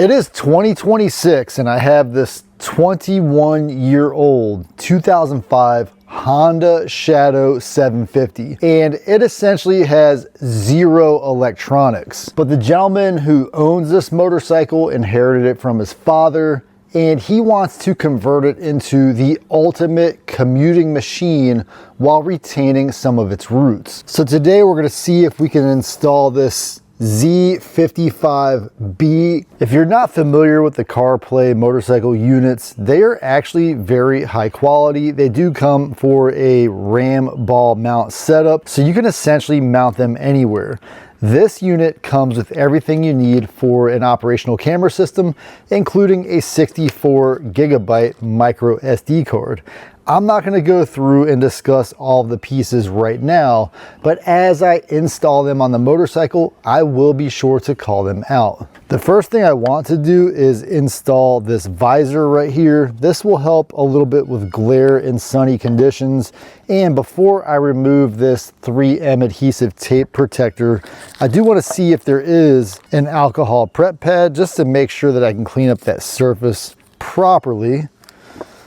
It is 2026 and I have this 21-year-old 2005 Honda Shadow 750, and it essentially has zero electronics. But the gentleman who owns this motorcycle inherited it from his father, and he wants to convert it into the ultimate commuting machine while retaining some of its roots. So today we're going to see if we can install this Z55B. If you're not familiar with the CarPlay motorcycle units, they are actually very high quality. They do come for a ram ball mount setup, so you can essentially mount them anywhere. This unit comes with everything you need for an operational camera system, including a 64 gigabyte micro SD card. I'm not going to go through and discuss all the pieces right now, but as I install them on the motorcycle, I will be sure to call them out. The first thing I want to do is install this visor right here. This will help a little bit with glare in sunny conditions. And before I remove this 3M adhesive tape protector, I do want to see if there is an alcohol prep pad just to make sure that I can clean up that surface properly,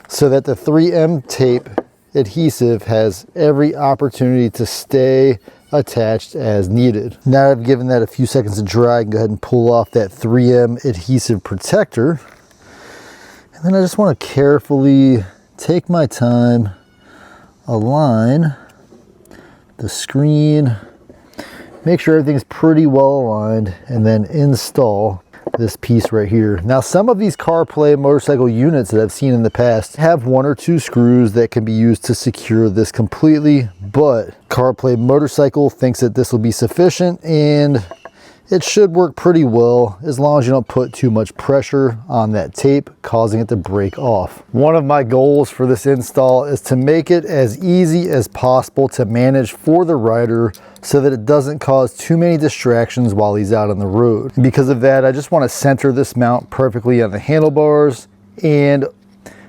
so that the 3M tape adhesive has every opportunity to stay attached as needed. Now I've given that a few seconds to dry, I can go ahead and pull off that 3M adhesive protector. And then I just want to carefully take my time, align the screen, make sure everything's pretty well aligned, and then install this piece right here. Now, some of these CarPlay motorcycle units that I've seen in the past have 1 or 2 screws that can be used to secure this completely, but CarPlay motorcycle thinks that this will be sufficient, and it should work pretty well as long as you don't put too much pressure on that tape, causing it to break off. One of my goals for this install is to make it as easy as possible to manage for the rider so that it doesn't cause too many distractions while he's out on the road. And because of that, I just want to center this mount perfectly on the handlebars, and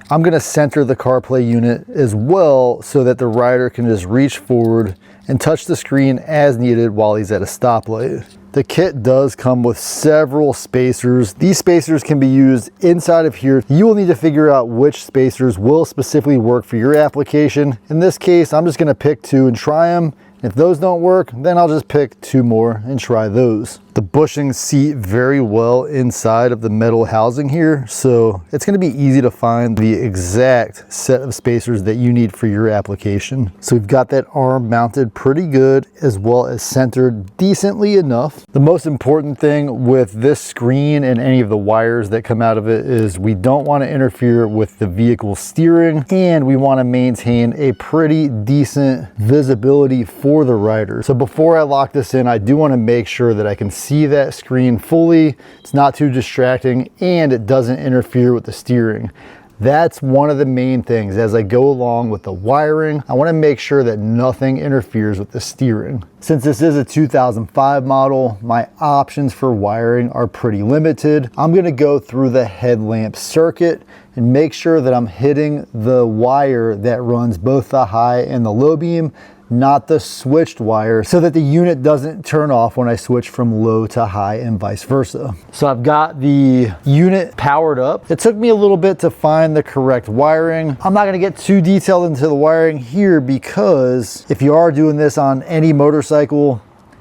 I'm going to center the CarPlay unit as well so that the rider can just reach forward and touch the screen as needed while he's at a stoplight. The kit does come with several spacers. These spacers can be used inside of here. You will need to figure out which spacers will specifically work for your application. In this case, I'm just going to pick 2 and try them. If those don't work, then I'll just pick 2 more and try those. The bushings seat very well inside of the metal housing here, so it's going to be easy to find the exact set of spacers that you need for your application. So we've got that arm mounted pretty good, as well as centered decently enough. The most important thing with this screen and any of the wires that come out of it is we don't want to interfere with the vehicle steering, and we want to maintain a pretty decent visibility for the rider. So before I lock this in, I do want to make sure that I can see that screen fully, it's not too distracting, and it doesn't interfere with the steering. That's one of the main things. As I go along with the wiring, I want to make sure that nothing interferes with the steering. Since this is a 2005 model, my options for wiring are pretty limited. I'm going to go through the headlamp circuit and make sure that I'm hitting the wire that runs both the high and the low beam, not the switched wire, so that the unit doesn't turn off when I switch from low to high and vice versa. So I've got the unit powered up. It took me a little bit to find the correct wiring. I'm not going to get too detailed into the wiring here because if you are doing this on any motorcycle,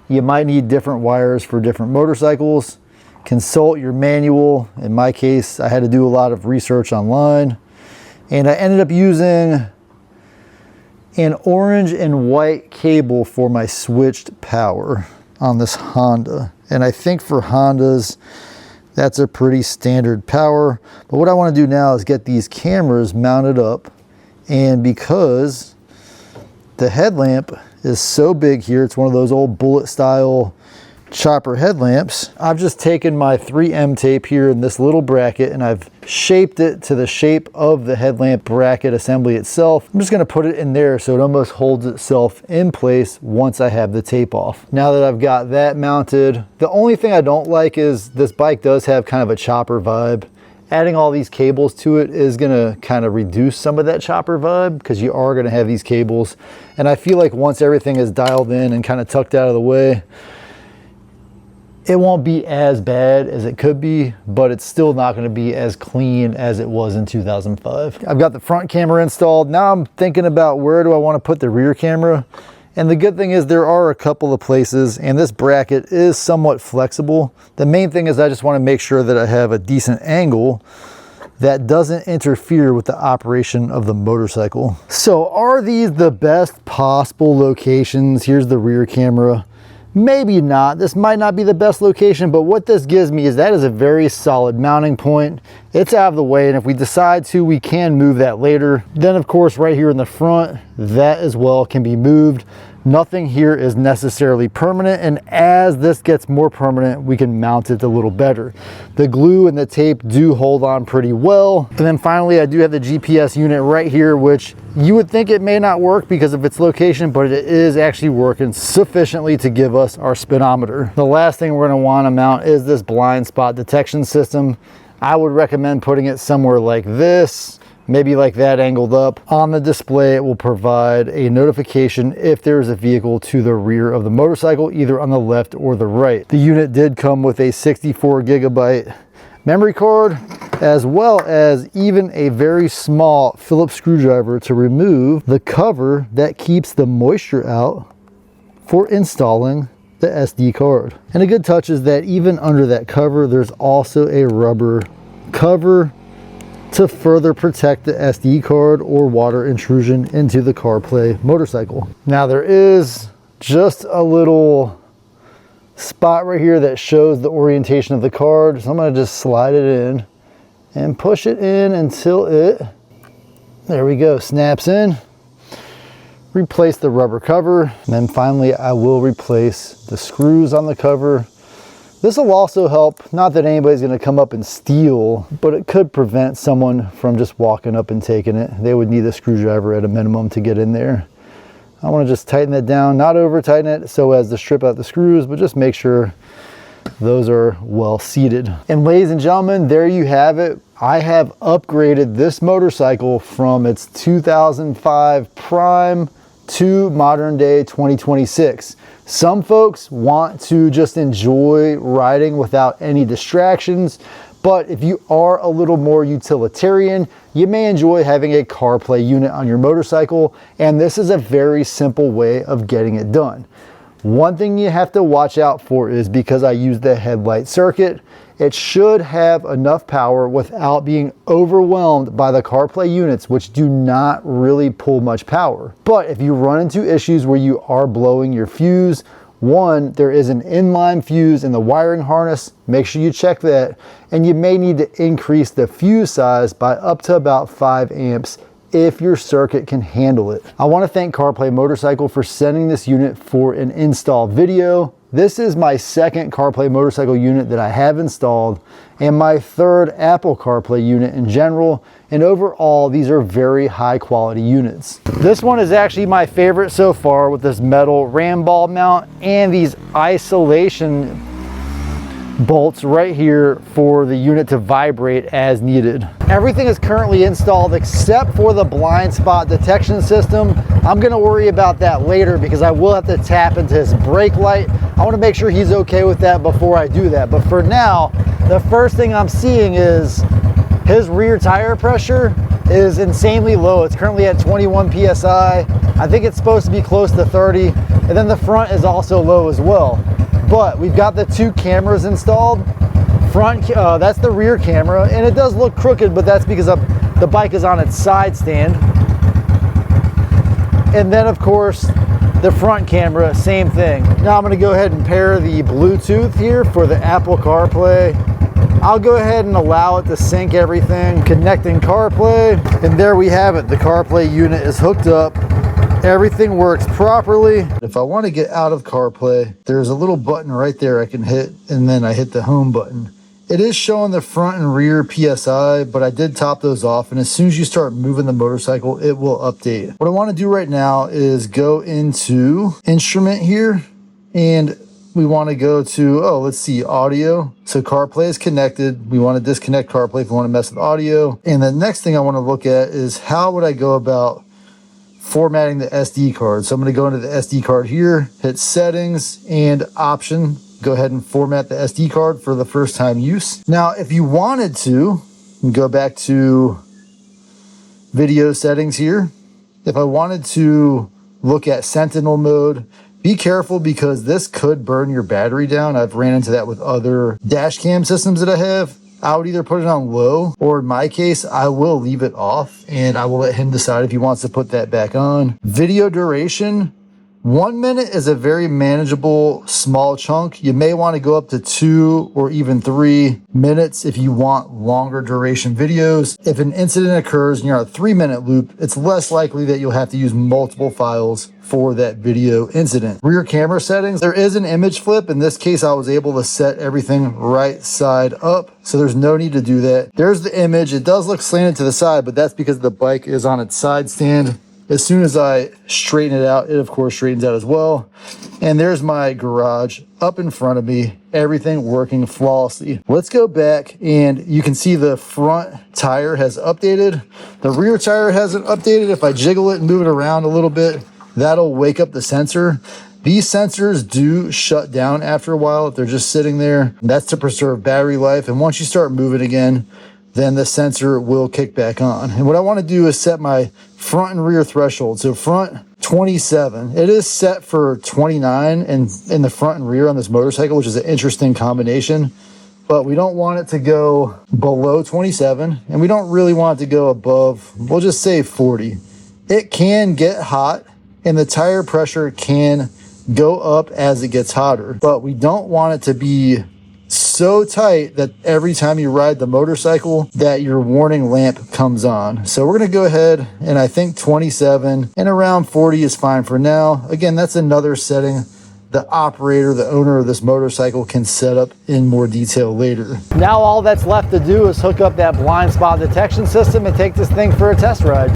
you might need different wires for different motorcycles. Consult your manual. In my case, I had to do a lot of research online, and I ended up using an orange and white cable for my switched power on this Honda. And I think for Hondas, that's a pretty standard power. But what I want to do now is get these cameras mounted up. And because the headlamp is so big here, it's one of those old bullet style chopper headlamps, I've just taken my 3M tape here in this little bracket and I've shaped it to the shape of the headlamp bracket assembly itself. I'm just going to put it in there so it almost holds itself in place once I have the tape off. Now that I've got that mounted, the only thing I don't like is this bike does have kind of a chopper vibe. Adding all these cables to it is going to kind of reduce some of that chopper vibe because you are going to have these cables. And I feel like once everything is dialed in and kind of tucked out of the way, it won't be as bad as it could be, but it's still not going to be as clean as it was in 2005. I've got the front camera installed. Now I'm thinking about where do I want to put the rear camera. And the good thing is there are a couple of places, and this bracket is somewhat flexible. The main thing is I just want to make sure that I have a decent angle that doesn't interfere with the operation of the motorcycle. So are these the best possible locations? Here's the rear camera. Maybe not. This might not be the best location, but what this gives me is that is a very solid mounting point. It's out of the way, and if we decide to, we can move that later. Then of course, right here in the front, that as well can be moved. Nothing here is necessarily permanent, and as this gets more permanent, we can mount it a little better. The glue and the tape do hold on pretty well. And then finally, I do have the GPS unit right here, which you would think it may not work because of its location, but it is actually working sufficiently to give us our speedometer. The last thing we're going to want to mount is this blind spot detection system. I would recommend putting it somewhere like this, maybe like that, angled up. On the display, it will provide a notification if there is a vehicle to the rear of the motorcycle, either on the left or the right. The unit did come with a 64 gigabyte memory card, as well as even a very small Phillips screwdriver to remove the cover that keeps the moisture out for installing the SD card. And a good touch is that even under that cover, there's also a rubber cover to further protect the SD card or water intrusion into the CarPlay motorcycle. Now there is just a little spot right here that shows the orientation of the card. So I'm gonna just slide it in and push it in until it, there we go, snaps in. Replace the rubber cover. And then finally, I will replace the screws on the cover. This will also help, not that anybody's gonna come up and steal, but it could prevent someone from just walking up and taking it. They would need a screwdriver at a minimum to get in there. I wanna just tighten that down, not over tighten it so as to strip out the screws, but just make sure those are well seated. And ladies and gentlemen, there you have it. I have upgraded this motorcycle from its 2005 Prime to modern day 2026. Some folks want to just enjoy riding without any distractions, but if you are a little more utilitarian, you may enjoy having a CarPlay unit on your motorcycle, and this is a very simple way of getting it done. One thing you have to watch out for is, because I use the headlight circuit, it should have enough power without being overwhelmed by the CarPlay units, which do not really pull much power. But if you run into issues where you are blowing your fuse, one, there is an inline fuse in the wiring harness. Make sure you check that. And you may need to increase the fuse size by up to about 5 amps if your circuit can handle it. I want to thank CarPlay Motorcycle for sending this unit for an install video. This is my second CarPlay motorcycle unit that I have installed, and my third Apple CarPlay unit in general. And overall, these are very high quality units. This one is actually my favorite so far, with this metal ram ball mount and these isolation bolts right here for the unit to vibrate as needed. Everything is currently installed except for the blind spot detection system. I'm gonna worry about that later because I will have to tap into his brake light. I wanna make sure he's okay with that before I do that. But for now, the first thing I'm seeing is his rear tire pressure is insanely low. It's currently at 21 PSI. I think it's supposed to be close to 30. And then the front is also low as well. But we've got the two cameras installed. That's the rear camera, and it does look crooked, but that's because the bike is on its side stand. And then of course, the front camera, same thing. Now I'm gonna go ahead and pair the Bluetooth here for the Apple CarPlay. I'll go ahead and allow it to sync everything, connecting CarPlay, and there we have it. The CarPlay unit is hooked up. Everything works properly. If I want to get out of CarPlay, there's a little button right there I can hit, and then I hit the home button. It is showing the front and rear PSI, but I did top those off, and as soon as you start moving the motorcycle, it will update. What I want to do right now is go into instrument here, and we want to go to, let's see, audio. So CarPlay is connected. We want to disconnect CarPlay if we want to mess with audio. And the next thing I want to look at is how would I go about formatting the SD card. So I'm going to go into the SD card here, hit settings and option, Go ahead and format the SD card for the first time use. Now, if you wanted to, you can go back to video settings here. If I wanted to look at Sentinel mode, be careful because this could burn your battery down. I've ran into that with other dash cam systems that I have. I would either put it on low, or in my case, I will leave it off and I will let him decide if he wants to put that back on. Video duration, 1 minute is a very manageable small chunk. You may want to go up to 2 or even 3 minutes if you want longer duration videos. If an incident occurs and you're on a 3-minute loop, it's less likely that you'll have to use multiple files for that video incident. Rear camera settings, there is an image flip. In this case, I was able to set everything right side up, so there's no need to do that. There's the image. It does look slanted to the side, but that's because the bike is on its side stand. As soon as I straighten it out, it of course straightens out as well. And there's my garage up in front of me, everything working flawlessly. Let's go back and you can see the front tire has updated. The rear tire hasn't updated. If I jiggle it and move it around a little bit, that'll wake up the sensor. These sensors do shut down after a while if they're just sitting there. That's to preserve battery life. And once you start moving again, then the sensor will kick back on. And what I want to do is set my front and rear threshold. So front 27, it is set for 29 and in the front and rear on this motorcycle, which is an interesting combination, but we don't want it to go below 27 and we don't really want it to go above, we'll just say 40. It can get hot and the tire pressure can go up as it gets hotter, but we don't want it to be so tight that every time you ride the motorcycle that your warning lamp comes on. So we're going to go ahead and I think 27 and around 40 is fine for now. Again, that's another setting the operator, the owner of this motorcycle, can set up in more detail later. Now all that's left to do is hook up that blind spot detection system and take this thing for a test ride.